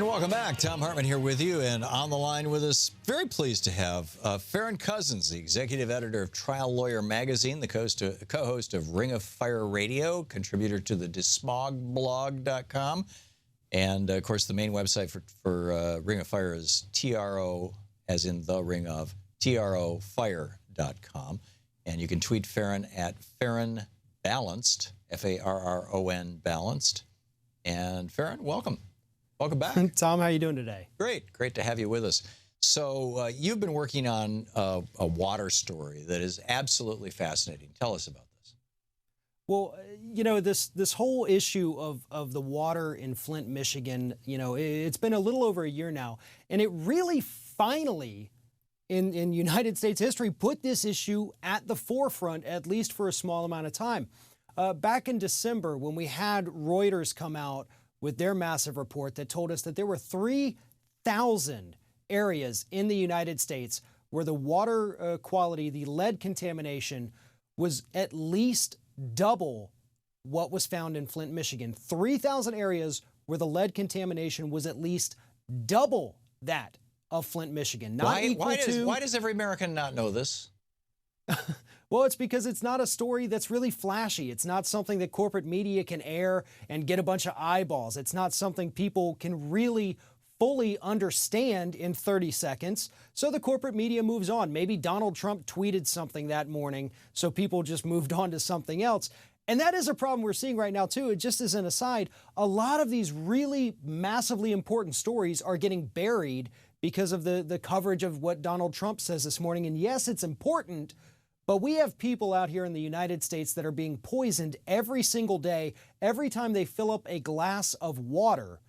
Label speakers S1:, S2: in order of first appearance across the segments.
S1: And welcome back. Thom Hartmann here with you, and on the line with us, very pleased to have Farron Cousins, the executive editor of Trial Lawyer Magazine, the co-host of Ring of Fire Radio, contributor to the desmogblog.com, and of course the main website for Ring of Fire is TRO, as in the ring of, trofire.com. And you can tweet Farron at Farron Balanced, F-A-R-R-O-N Balanced. And Farron, welcome. Welcome back.
S2: Thom, how are you doing today?
S1: Great. Great to have you with us. So you've been working on a water story that is absolutely fascinating. Tell us about this.
S2: Well, you know, this whole issue of the water in Flint, Michigan, you know, it's been a little over a year now, and it really finally, in United States history, put this issue at the forefront, at least for a small amount of time. Back in December, when we had Reuters come out with their massive report that told us that there were 3,000 areas in the United States where the water quality, the lead contamination, was at least double what was found in Flint, Michigan. 3,000 areas where the lead contamination was at least double that of Flint, Michigan.
S1: Why does every American not know this?
S2: Well, it's because it's not a story that's really flashy. It's not something that corporate media can air and get a bunch of eyeballs. It's not something people can really fully understand in 30 seconds. So the corporate media moves on. Maybe Donald Trump tweeted something that morning, so people just moved on to something else. And that is a problem we're seeing right now, too. It just as an aside, a lot of these really massively important stories are getting buried because of the coverage of what Donald Trump says this morning. And yes, it's important, but we have people out here in the United States that are being poisoned every single day, every time they fill up a glass of water,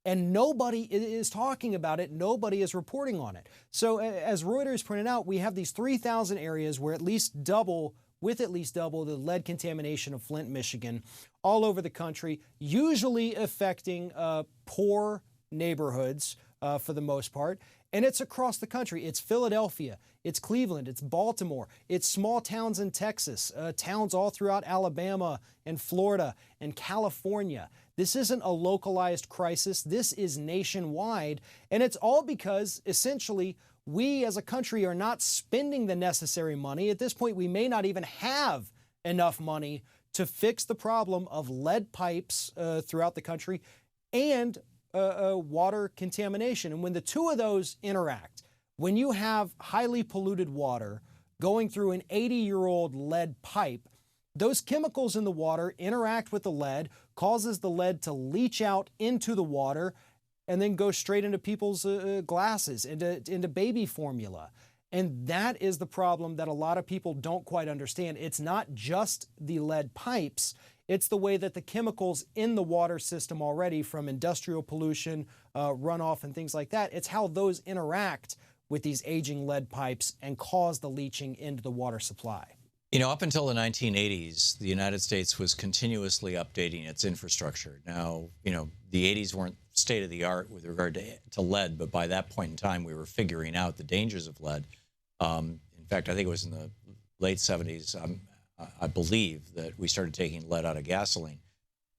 S2: and nobody is talking about it. Nobody is reporting on it. So as Reuters pointed out, we have these 3,000 areas where at least double the lead contamination of Flint, Michigan, all over the country, usually affecting poor neighborhoods for the most part. And it's across the country. It's Philadelphia, it's Cleveland, it's Baltimore, it's small towns in Texas, towns all throughout Alabama and Florida and California. This isn't a localized crisis. This is nationwide. And it's all because, essentially, we as a country are not spending the necessary money. At this point, we may not even have enough money to fix the problem of lead pipes throughout the country and water contamination. And when the two of those interact, when you have highly polluted water going through an 80-year-old lead pipe, those chemicals in the water interact with the lead, causes the lead to leach out into the water, and then go straight into people's glasses, into baby formula. And that is the problem that a lot of people don't quite understand. It's not just the lead pipes. It's the way that the chemicals in the water system already, from industrial pollution, runoff, and things like that, it's how those interact with these aging lead pipes and cause the leaching into the water supply.
S1: You know, up until the 1980s, the United States was continuously updating its infrastructure. Now, you know, the 80s weren't state-of-the-art with regard to lead, but by that point in time, we were figuring out the dangers of lead. In fact, I think it was in the late 70s, I believe, that we started taking lead out of gasoline.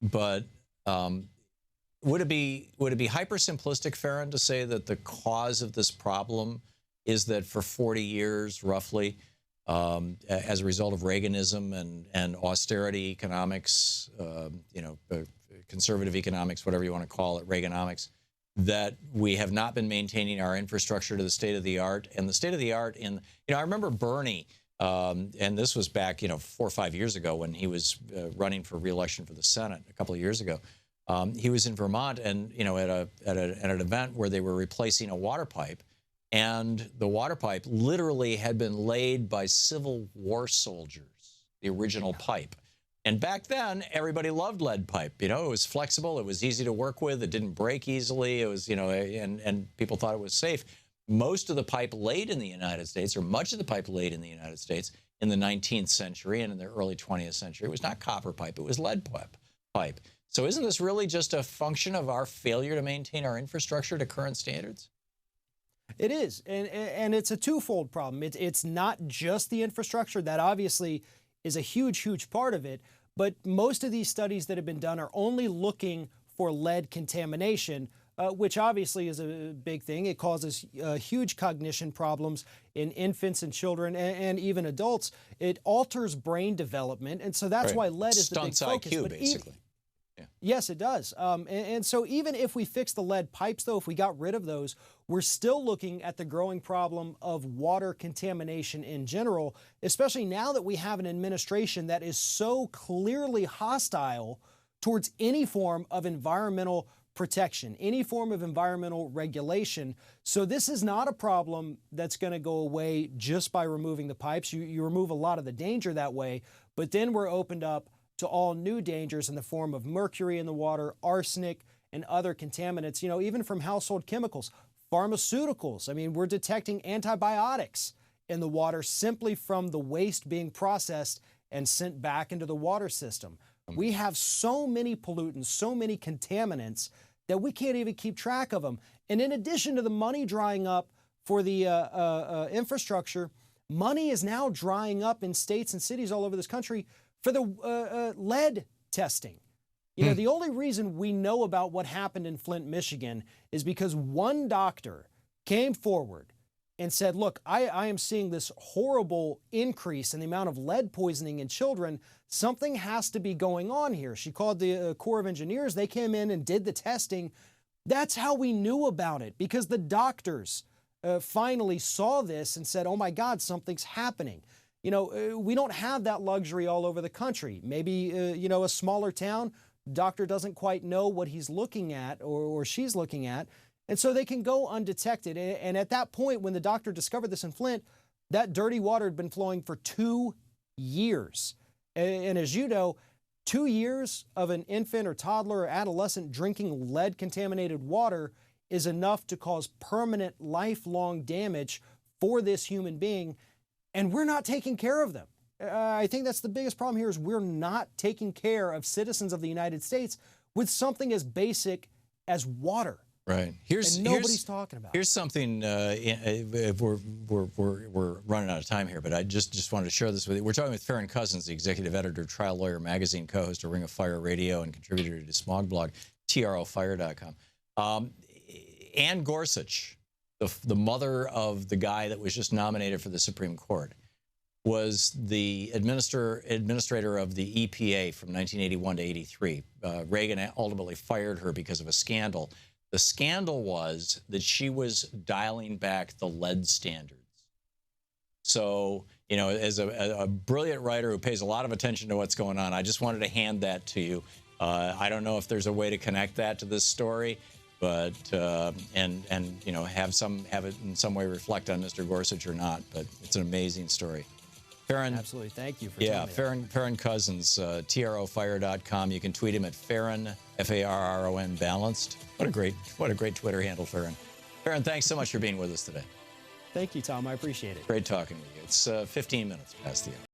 S1: But would it be hypersimplistic, Farron, to say that the cause of this problem is that for 40 years, roughly, as a result of Reaganism and austerity economics, conservative economics, whatever you want to call it, Reaganomics, that we have not been maintaining our infrastructure to the state of the art? And the state of the art in, I remember Bernie, and this was back, 4 or 5 years ago when he was running for re-election for the Senate a couple of years ago. He was in Vermont and, at an event where they were replacing a water pipe. And the water pipe literally had been laid by Civil War soldiers, the original pipe. And back then, everybody loved lead pipe. It was flexible. It was easy to work with. It didn't break easily. It was, and people thought it was safe. Most of the pipe laid in the United States, or much of the pipe laid in the United States in the 19th century and in the early 20th century, was not copper pipe. It was lead pipe. So isn't this really just a function of our failure to maintain our infrastructure to current standards?
S2: It is, and it's a twofold problem. It's not just the infrastructure. That obviously is a huge, huge part of it, but most of these studies that have been done are only looking for lead contamination. which obviously is a big thing. It causes huge cognition problems in infants and children and even adults. It alters brain development, and so that's why lead is the big focus.
S1: Stunts IQ, basically.
S2: Yeah. Yes, it does. And so even if we fix the lead pipes, though, if we got rid of those, we're still looking at the growing problem of water contamination in general, especially now that we have an administration that is so clearly hostile towards any form of environmental protection, any form of environmental regulation. So this is not a problem that's going to go away just by removing the pipes. You remove a lot of the danger that way, but then we're opened up to all new dangers in the form of mercury in the water, arsenic, and other contaminants, even from household chemicals, pharmaceuticals. I mean, we're detecting antibiotics in the water simply from the waste being processed and sent back into the water system. We have so many pollutants, so many contaminants that we can't even keep track of them. And in addition to the money drying up for the infrastructure, money is now drying up in states and cities all over this country for the lead testing. The only reason we know about what happened in Flint, Michigan is because one doctor came forward and said, look, I am seeing this horrible increase in the amount of lead poisoning in children. Something has to be going on here. She called the Corps of Engineers. They came in and did the testing. That's how we knew about it, because the doctors finally saw this and said, oh my God, something's happening. We don't have that luxury all over the country. Maybe, a smaller town, doctor doesn't quite know what he's looking at or she's looking at. And so they can go undetected. And at that point, when the doctor discovered this in Flint, that dirty water had been flowing for 2 years. And as you know, 2 years of an infant or toddler or adolescent drinking lead-contaminated water is enough to cause permanent, lifelong damage for this human being. And we're not taking care of them. I think that's the biggest problem here, is we're not taking care of citizens of the United States with something as basic as water.
S1: Right.
S2: And nobody's talking about it.
S1: Here's something, we're running out of time here, but I just wanted to share this with you. We're talking with Farron Cousins, the executive editor, Trial Lawyer Magazine, co-host of Ring of Fire Radio, and contributor to Smog Blog, trofire.com. Ann Gorsuch, the mother of the guy that was just nominated for the Supreme Court, was the administrator of the EPA from 1981 to 83. Reagan ultimately fired her because of a scandal. The scandal was that she was dialing back the lead standards. So, as a brilliant writer who pays a lot of attention to what's going on, I just wanted to hand that to you. I don't know if there's a way to connect that to this story, but have it in some way reflect on Mr. Gorsuch or not. But it's an amazing story. Farron,
S2: absolutely. Thank you for telling me
S1: Farron Cousins, trofire.com. You can tweet him at Farron, Farron Balanced. What a great Twitter handle, Farron. Farron, thanks so much for being with us today.
S2: Thank you, Tom. I appreciate it.
S1: Great talking with you. It's 15 minutes past the hour.